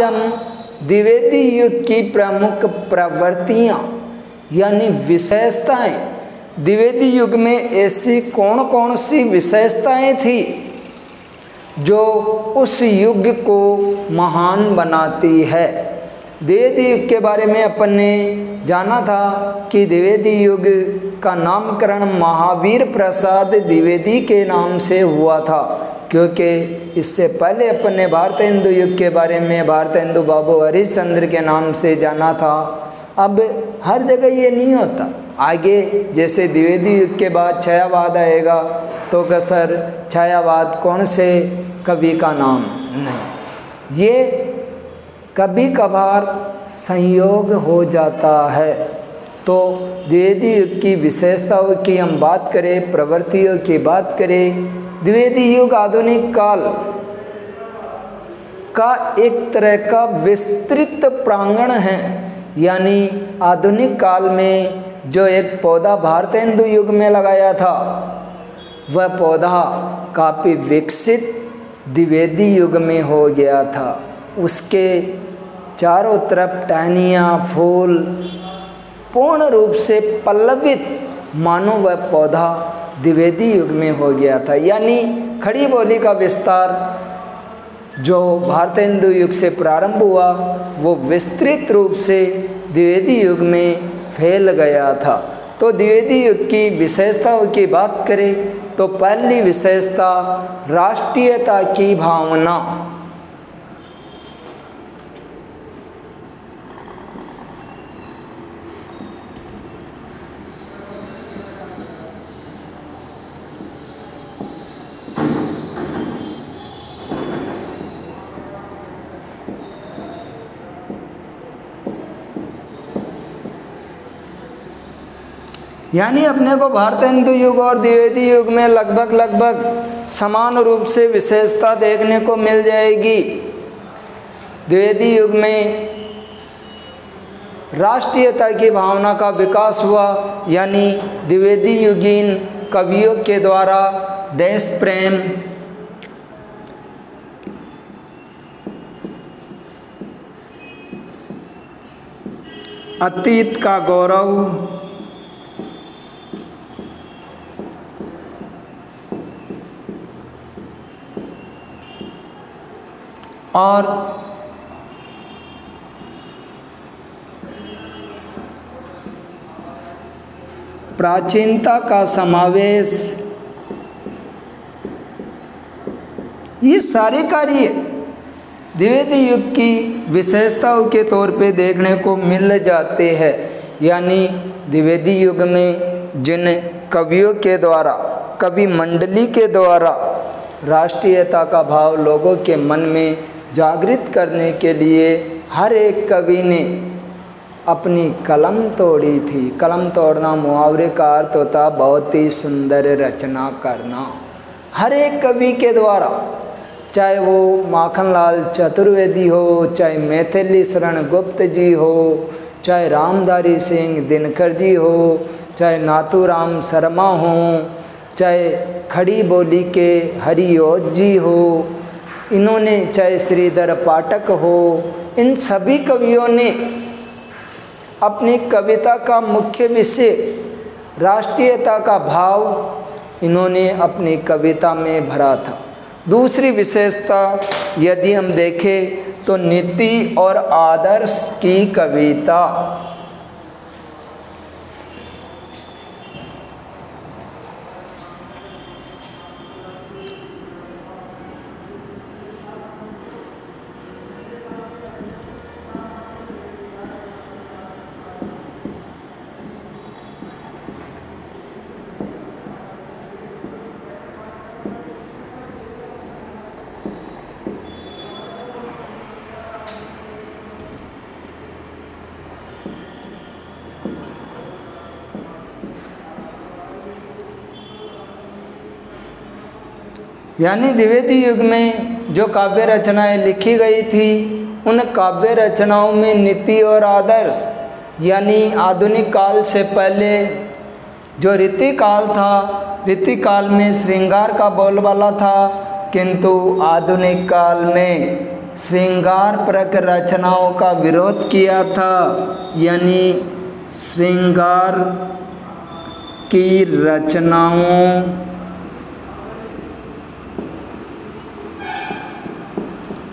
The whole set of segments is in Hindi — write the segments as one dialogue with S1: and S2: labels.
S1: हम द्विवेदी युग की प्रमुख प्रवृत्तियाँ यानी विशेषताएं, द्विवेदी युग में ऐसी कौन कौन सी विशेषताएं थी जो उस युग को महान बनाती है। द्विवेदी युग के बारे में अपन ने जाना था कि द्विवेदी युग का नामकरण महावीर प्रसाद द्विवेदी के नाम से हुआ था, क्योंकि इससे पहले अपन ने भारत हिंदू युग के बारे में भारत हिंदू बाबू हरिश्चंद्र के नाम से जाना था। अब हर जगह ये नहीं होता। आगे जैसे द्विवेदी युग के बाद छायावाद आएगा तो सर छायावाद कौन से कवि का नाम नहीं, ये कभी कभार संयोग हो जाता है। तो द्विवेदी युग की विशेषताओं की हम बात करें, प्रवृत्तियों की बात करें, द्विवेदी युग आधुनिक काल का एक तरह का विस्तृत प्रांगण है। यानी आधुनिक काल में जो एक पौधा भारत हिंदू युग में लगाया था, वह पौधा काफ़ी विकसित द्विवेदी युग में हो गया था। उसके चारों तरफ टहनियाँ, फूल पूर्ण रूप से पल्लवित मानो वह पौधा द्विवेदी युग में हो गया था। यानी खड़ी बोली का विस्तार जो भारत हिंदू युग से प्रारंभ हुआ वो विस्तृत रूप से द्विवेदी युग में फैल गया था। तो द्विवेदी युग की विशेषताओं की बात करें तो पहली विशेषता राष्ट्रीयता की भावना। यानी अपने को भारत हिंदू युग और द्विवेदी युग में लगभग समान रूप से विशेषता देखने को मिल जाएगी। द्विवेदी युग में राष्ट्रीयता की भावना का विकास हुआ, यानी द्विवेदी युगीन कवियों के द्वारा देश प्रेम, अतीत का गौरव, और प्राचीनता का समावेश, ये सारे कार्य द्विवेदी युग की विशेषताओं के तौर पे देखने को मिल जाते हैं। यानी द्विवेदी युग में जिन कवियों के द्वारा, कवि मंडली के द्वारा राष्ट्रीयता का भाव लोगों के मन में जागृत करने के लिए हर एक कवि ने अपनी कलम तोड़ी थी। कलम तोड़ना मुहावरे का अर्थ होता बहुत ही सुंदर रचना करना। हर एक कवि के द्वारा, चाहे वो माखनलाल चतुर्वेदी हो, चाहे मैथिली शरण गुप्त जी हो, चाहे रामधारी सिंह दिनकर जी हो, चाहे नाथूराम शर्मा हो, चाहे खड़ी बोली के हरिओत जी हो, इन्होंने चाहे श्रीधर पाठक हो, इन सभी कवियों ने अपनी कविता का मुख्य विषय राष्ट्रीयता का भाव इन्होंने अपनी कविता में भरा था। दूसरी विशेषता यदि हम देखें तो नीति और आदर्श की कविता। यानी द्विवेदी युग में जो काव्य रचनाएं लिखी गई थी, उन काव्य रचनाओं में नीति और आदर्श, यानी आधुनिक काल से पहले जो रीति काल था, रीति काल में श्रृंगार का बोलबाला था, किंतु आधुनिक काल में श्रृंगारपरक रचनाओं का विरोध किया था, यानी श्रृंगार की रचनाओं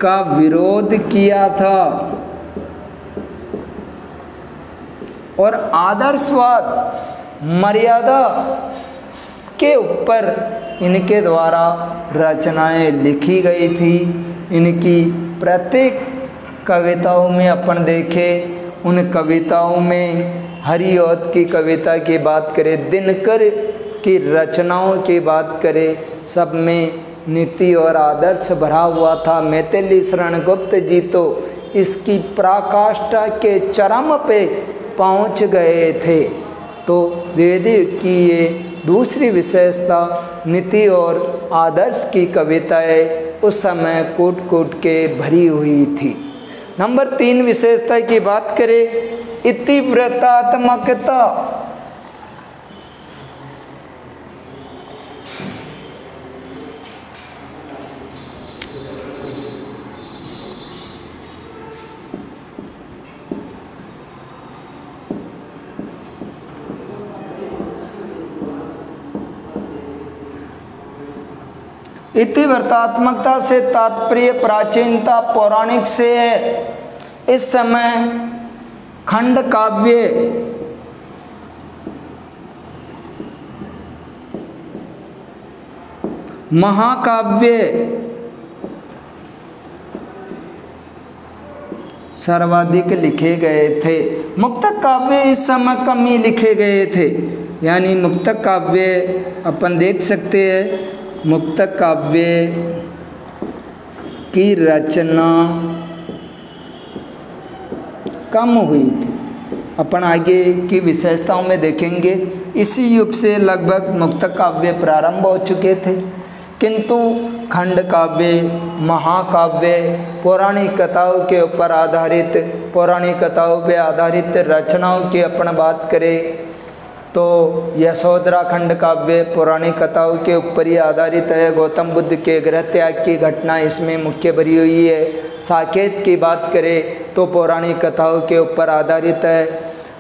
S1: का विरोध किया था और आदर्शवाद मर्यादा के ऊपर इनके द्वारा रचनाएं लिखी गई थी। इनकी प्रत्येक कविताओं में अपन देखें, उन कविताओं में हरिऔध की कविता की बात करें, दिनकर की रचनाओं की बात करें, सब में नीति और आदर्श भरा हुआ था। मैथिली शरण गुप्त जी तो इसकी पराकाष्ठा के चरम पे पहुंच गए थे। तो द्विवेदी युग की ये दूसरी विशेषता, नीति और आदर्श की कविताएं उस समय कूट कूट के भरी हुई थी। नंबर 3 विशेषता की बात करें, इतिवृत्तात्मकता। इतिवृत्तात्मकता से तात्पर्य प्राचीनता, पौराणिक से है। इस समय खंड काव्य, महाकाव्य सर्वाधिक लिखे गए थे। मुक्तक काव्य इस समय कम ही लिखे गए थे, यानी मुक्तक काव्य अपन देख सकते हैं, मुक्तक काव्य की रचना कम हुई थी। अपन आगे की विशेषताओं में देखेंगे। इसी युग से लगभग मुक्तक काव्य प्रारंभ हो चुके थे, किंतु खंड काव्य, महाकाव्य, पौराणिक कथाओं के ऊपर आधारित, पौराणिक कथाओं पर आधारित रचनाओं की अपन बात करें तो यशोधरा खंड काव्य पौराणिक कथाओं के ऊपर ही आधारित है। गौतम बुद्ध के गृह त्याग की घटना इसमें मुख्य भरी हुई है। साकेत की बात करें तो पौराणिक कथाओं के ऊपर आधारित है।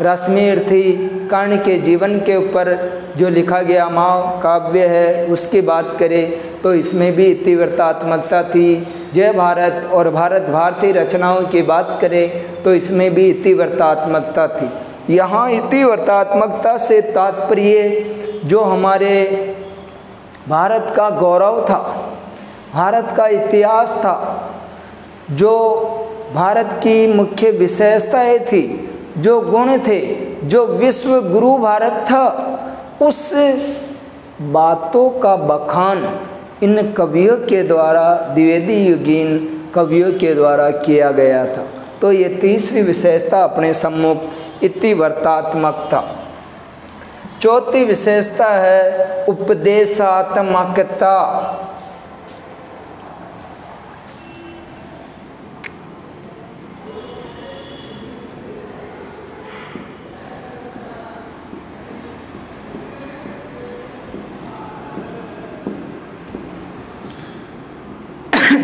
S1: रश्मिरथी कर्ण के जीवन के ऊपर जो लिखा गया महाकाव्य है उसकी बात करें तो इसमें भी इतिवृत्तात्मकता थी। जय भारत और भारत भारती रचनाओं की बात करें तो इसमें भी इतिवृत्तात्मकता थी। यहाँ इतिवृत्तात्मकता से तात्पर्य जो हमारे भारत का गौरव था, भारत का इतिहास था, जो भारत की मुख्य विशेषताएं थी, जो गुण थे, जो विश्व गुरु भारत था, उस बातों का बखान इन कवियों के द्वारा, द्विवेदी युगीन कवियों के द्वारा किया गया था। तो ये तीसरी विशेषता अपने सम्मुख इतिवृत्तात्मकता। चौथी विशेषता है उपदेशात्मकता।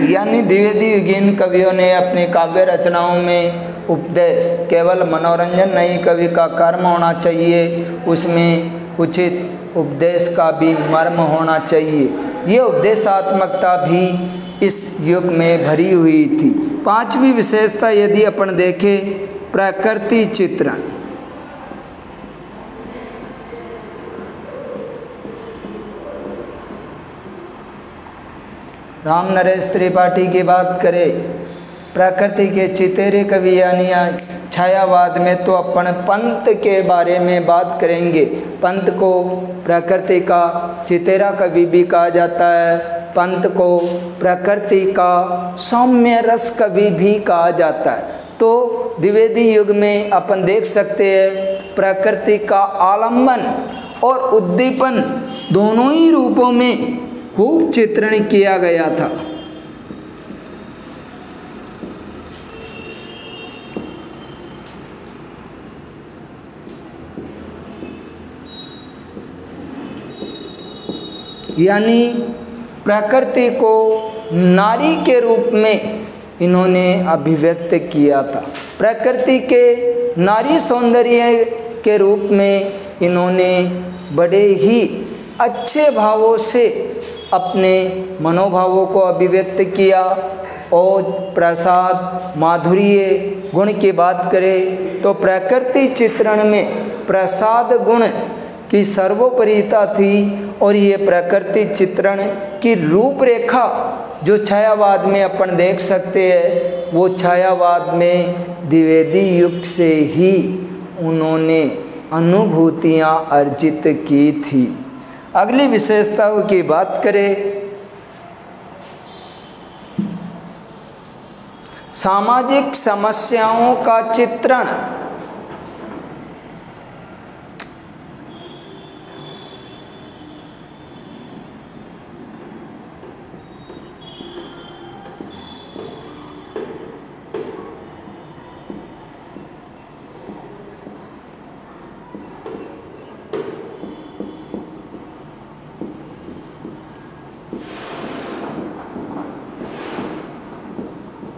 S1: यानी द्विवेदी युगीन कवियों ने अपनी काव्य रचनाओं में उपदेश, केवल मनोरंजन नहीं, कवि का कर्म होना चाहिए, उसमें उचित उपदेश का भी मर्म होना चाहिए। ये उपदेशात्मकता भी इस युग में भरी हुई थी। 5वीं विशेषता यदि अपन देखें, प्रकृति चित्रण। राम नरेश त्रिपाठी की बात करें, प्रकृति के चितेरे कवि यानी छायावाद में तो अपन पंत के बारे में बात करेंगे। पंत को प्रकृति का चितेरा कवि भी कहा जाता है, पंत को प्रकृति का सौम्य रस कवि भी कहा जाता है। तो द्विवेदी युग में अपन देख सकते हैं प्रकृति का आलम्बन और उद्दीपन दोनों ही रूपों में खूब चित्रण किया गया था। यानी प्रकृति को नारी के रूप में इन्होंने अभिव्यक्त किया था। प्रकृति के नारी सौंदर्य के रूप में इन्होंने बड़े ही अच्छे भावों से अपने मनोभावों को अभिव्यक्त किया। और प्रसाद माधुर्य गुण की बात करें तो प्रकृति चित्रण में प्रसाद गुण की सर्वोपरिता थी। और ये प्रकृति चित्रण की रूपरेखा जो छायावाद में अपन देख सकते हैं, वो छायावाद में द्विवेदी युग से ही उन्होंने अनुभूतियाँ अर्जित की थी। अगली विशेषताओं की बात करें, सामाजिक समस्याओं का चित्रण।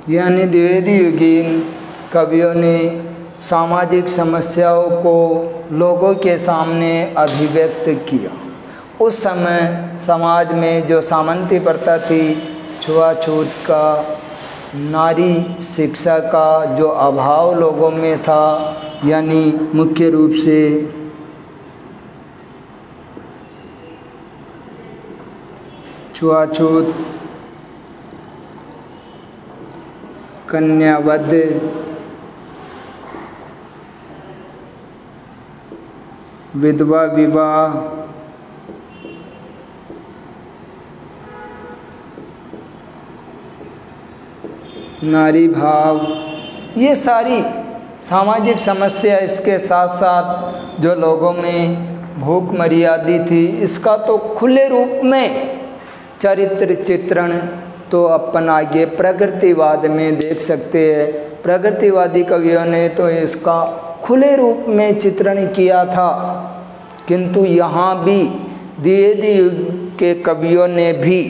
S1: यानी द्विवेदी युगीन कवियों ने सामाजिक समस्याओं को लोगों के सामने अभिव्यक्त किया। उस समय समाज में जो सामंती प्रथा थी, छुआछूत का, नारी शिक्षा का जो अभाव लोगों में था, यानी मुख्य रूप से छुआछूत, कन्यावध, विधवा विवाह, नारी भाव, ये सारी सामाजिक समस्या, इसके साथ साथ जो लोगों में भूख मर्यादी थी, इसका तो खुले रूप में चरित्र चित्रण तो अपन आगे प्रगतिवाद में देख सकते हैं। प्रगतिवादी कवियों ने तो इसका खुले रूप में चित्रण किया था, किंतु यहाँ भी द्विवेदी युग के कवियों ने भी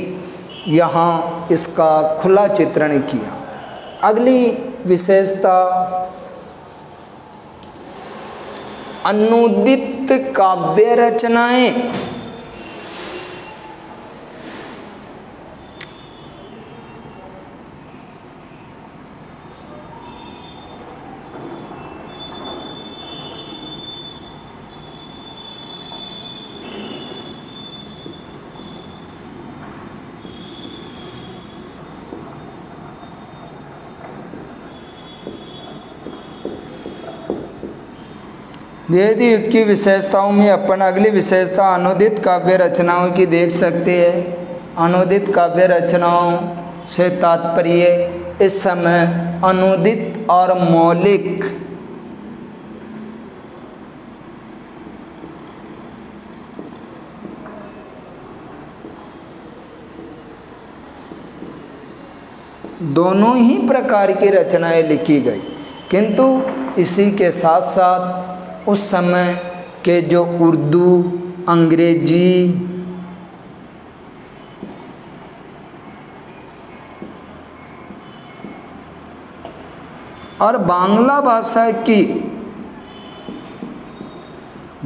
S1: यहाँ इसका खुला चित्रण किया। अगली विशेषता, अनूदित काव्य रचनाएं। द्विवेदी युग की विशेषताओं में अपन अगली विशेषता अनुदित काव्य रचनाओं की देख सकते हैं। अनुदित काव्य रचनाओं से तात्पर्य इस समय अनुदित और मौलिक दोनों ही प्रकार की रचनाएं लिखी गई, किंतु इसी के साथ साथ उस समय के जो उर्दू, अंग्रेजी और बांग्ला भाषा की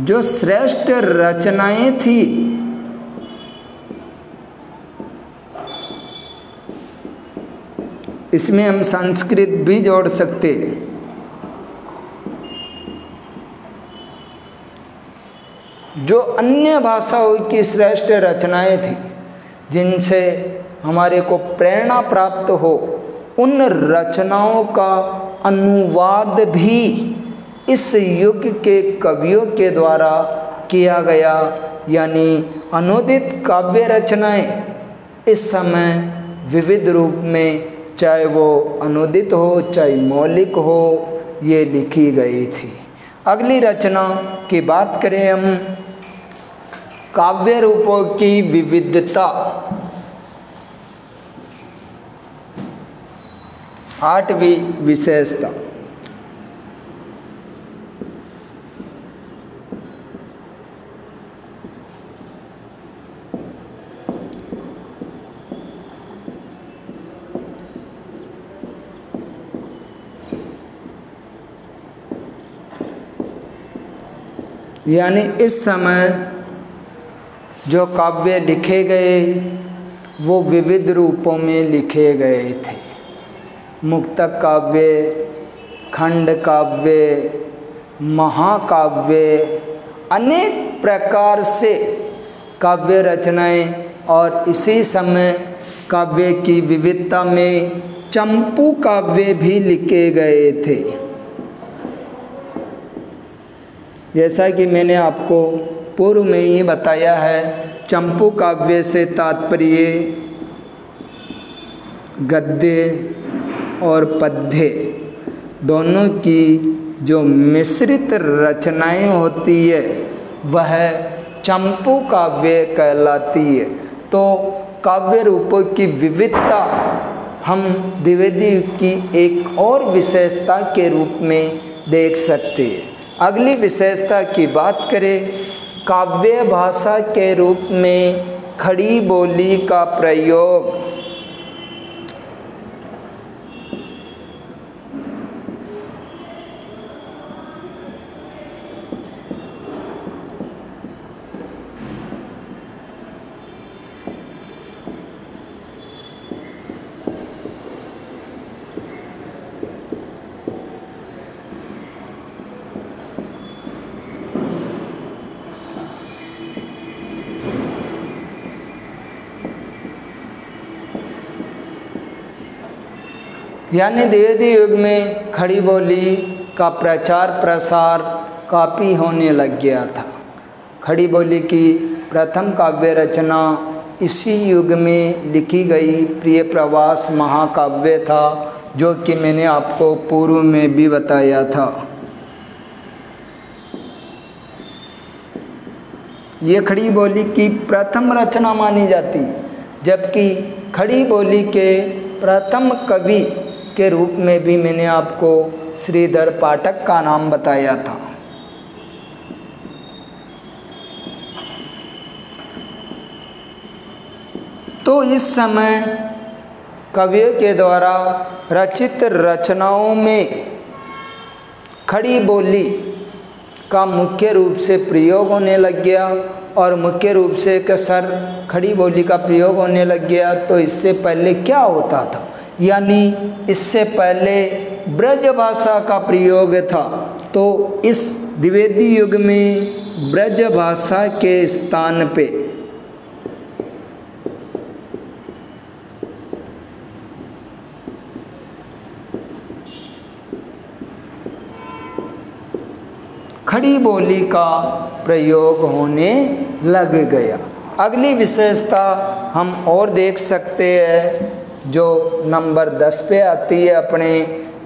S1: जो श्रेष्ठ रचनाएं थी, इसमें हम संस्कृत भी जोड़ सकते हैं। जो अन्य भाषाओं की श्रेष्ठ रचनाएं थी, जिनसे हमारे को प्रेरणा प्राप्त हो, उन रचनाओं का अनुवाद भी इस युग के कवियों के द्वारा किया गया। यानी अनुदित काव्य रचनाएं इस समय विविध रूप में, चाहे वो अनुदित हो चाहे मौलिक हो, ये लिखी गई थी। अगली रचना की बात करें हम, काव्य रूपों की विविधता। 8वीं विशेषता, यानी इस समय जो काव्य लिखे गए वो विविध रूपों में लिखे गए थे। मुक्तक काव्य, खंड काव्य, महाकाव्य, अनेक प्रकार से काव्य रचनाएं, और इसी समय काव्य की विविधता में चंपू काव्य भी लिखे गए थे। जैसा कि मैंने आपको पूर्व में ही बताया है, चंपू काव्य से तात्पर्य गद्य और पद्य दोनों की जो मिश्रित रचनाएं होती है वह चंपू काव्य कहलाती है। तो काव्य रूपों की विविधता हम द्विवेदी युग की एक और विशेषता के रूप में देख सकते हैं। अगली विशेषता की बात करें, काव्य भाषा के रूप में खड़ी बोली का प्रयोग। यानी द्विवेदी युग में खड़ी बोली का प्रचार प्रसार काफ़ी होने लग गया था। खड़ी बोली की प्रथम काव्य रचना इसी युग में लिखी गई प्रिय प्रवास महाकाव्य था, जो कि मैंने आपको पूर्व में भी बताया था। ये खड़ी बोली की प्रथम रचना मानी जाती, जबकि खड़ी बोली के प्रथम कवि के रूप में भी मैंने आपको श्रीधर पाठक का नाम बताया था। तो इस समय कवियों के द्वारा रचित रचनाओं में खड़ी बोली का मुख्य रूप से प्रयोग होने लग गया, और मुख्य रूप से सर खड़ी बोली का प्रयोग होने लग गया। तो इससे पहले क्या होता था, यानी इससे पहले ब्रज भाषा का प्रयोग था। तो इस द्विवेदी युग में ब्रज भाषा के स्थान पे खड़ी बोली का प्रयोग होने लग गया। अगली विशेषता हम और देख सकते हैं, जो नंबर 10 पे आती है, अपने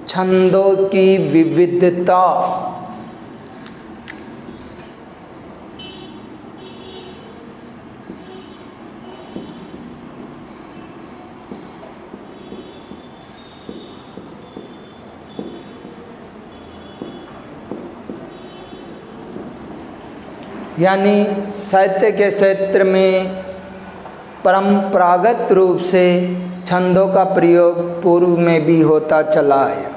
S1: छंदों की विविधता। यानी साहित्य के क्षेत्र में परंपरागत रूप से छंदों का प्रयोग पूर्व में भी होता चला आया।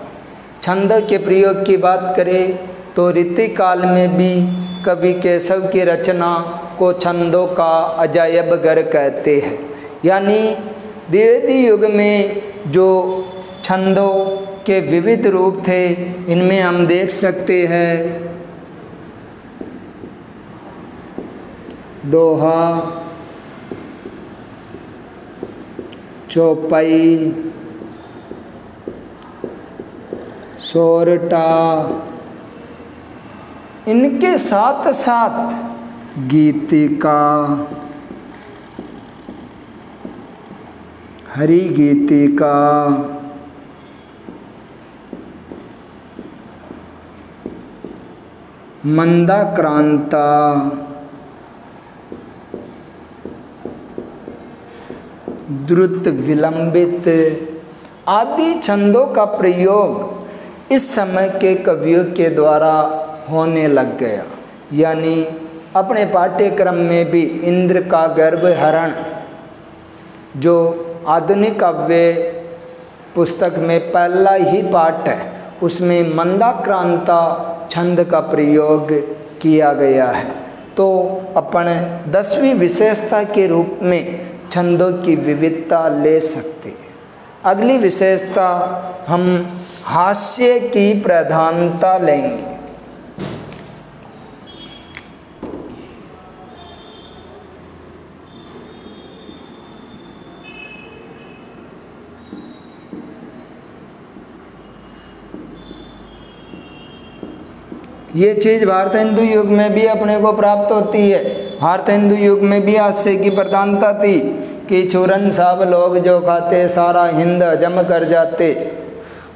S1: छंद के प्रयोग की बात करें तो रीतिकाल में भी कवि केशव की रचना को छंदों का अजायब घर कहते हैं। यानी द्विवेदी युग में जो छंदों के विविध रूप थे, इनमें हम देख सकते हैं दोहा, चौपाई, सोरठा, इनके साथ साथ गीतिका, हरि गीतिका, मंदाक्रांता, द्रुत विलंबित आदि छंदों का प्रयोग इस समय के कवियों के द्वारा होने लग गया। यानी अपने पाठ्यक्रम में भी इंद्र का गर्भहरण, जो आधुनिक काव्य पुस्तक में पहला ही पाठ है, उसमें मंदाक्रांता छंद का प्रयोग किया गया है। तो अपन 10वीं विशेषता के रूप में छंदों की विविधता ले सकते हैं। अगली विशेषता हम हास्य की प्रधानता लेंगे। ये चीज़ भारत हिंदू युग में भी अपने को प्राप्त होती है। भारत हिंदू युग में भी हास्य की प्रधानता थी कि चूरन सब लोग जो खाते सारा हिंद हजम कर जाते।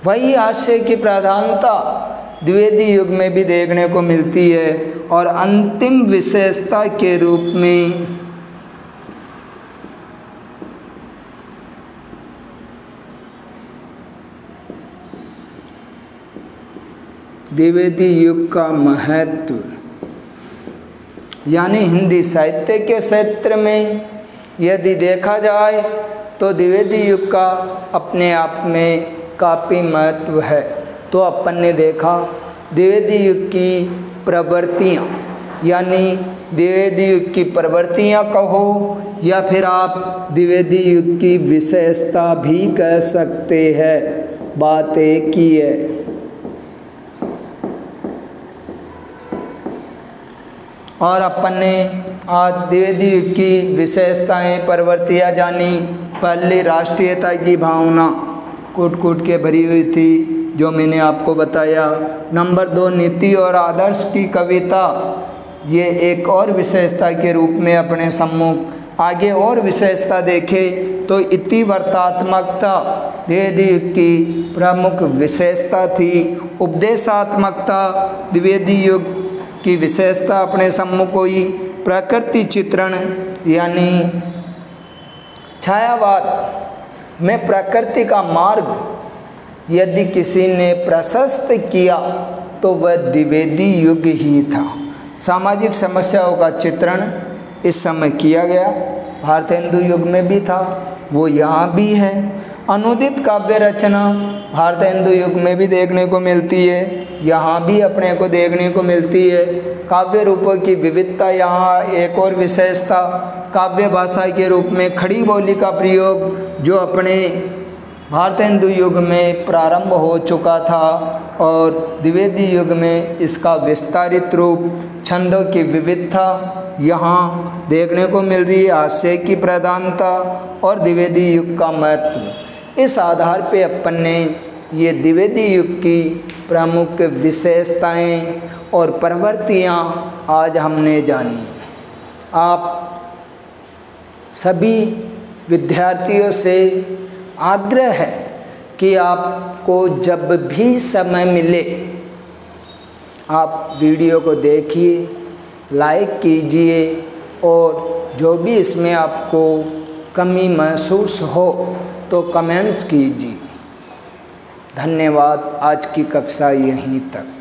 S1: वही हास्य की प्रधानता द्विवेदी युग में भी देखने को मिलती है। और अंतिम विशेषता के रूप में द्विवेदी युग का महत्व, यानी हिंदी साहित्य के क्षेत्र में यदि देखा जाए तो द्विवेदी युग का अपने आप में काफ़ी महत्व है। तो अपन ने देखा द्विवेदी युग की प्रवृत्तियाँ, यानी द्विवेदी युग की प्रवृत्तियाँ कहो या फिर आप द्विवेदी युग की विशेषता भी कह सकते हैं, बात एक ही है। और अपन ने आज द्विवेदी युग की विशेषताएं प्रवृत्तियाँ जानी। पहली राष्ट्रीयता की भावना कूट कूट के भरी हुई थी, जो मैंने आपको बताया। नंबर 2 नीति और आदर्श की कविता, ये एक और विशेषता के रूप में अपने सम्मुख। आगे और विशेषता देखें तो इतिवर्तात्मकता द्विवेदी युग की प्रमुख विशेषता थी। उपदेशात्मकता द्विवेदी युग की विशेषता अपने सम्मुख हुई। प्रकृति चित्रण यानी छायावाद में प्रकृति का मार्ग यदि किसी ने प्रशस्त किया तो वह द्विवेदी युग ही था। सामाजिक समस्याओं का चित्रण इस समय किया गया, भारत हिंदू युग में भी था, वो यहाँ भी है। अनुदित काव्य रचना भारत हिंदू युग में भी देखने को मिलती है, यहाँ भी अपने को देखने को मिलती है। काव्य रूपों की विविधता यहाँ एक और विशेषता। काव्य भाषा के रूप में खड़ी बोली का प्रयोग जो अपने भारत हिंदू युग में प्रारंभ हो चुका था और द्विवेदी युग में इसका विस्तारित रूप। छंदों की विविधता यहाँ देखने को मिल रही है, हास्य की प्रधानता और द्विवेदी युग का महत्व। इस आधार पे अपन ने ये द्विवेदी युग की प्रमुख विशेषताएं और प्रवृत्तियाँ आज हमने जानी। आप सभी विद्यार्थियों से आग्रह है कि आपको जब भी समय मिले आप वीडियो को देखिए, लाइक कीजिए और जो भी इसमें आपको कमी महसूस हो तो कमेंट्स कीजिए। धन्यवाद। आज की कक्षा यहीं तक।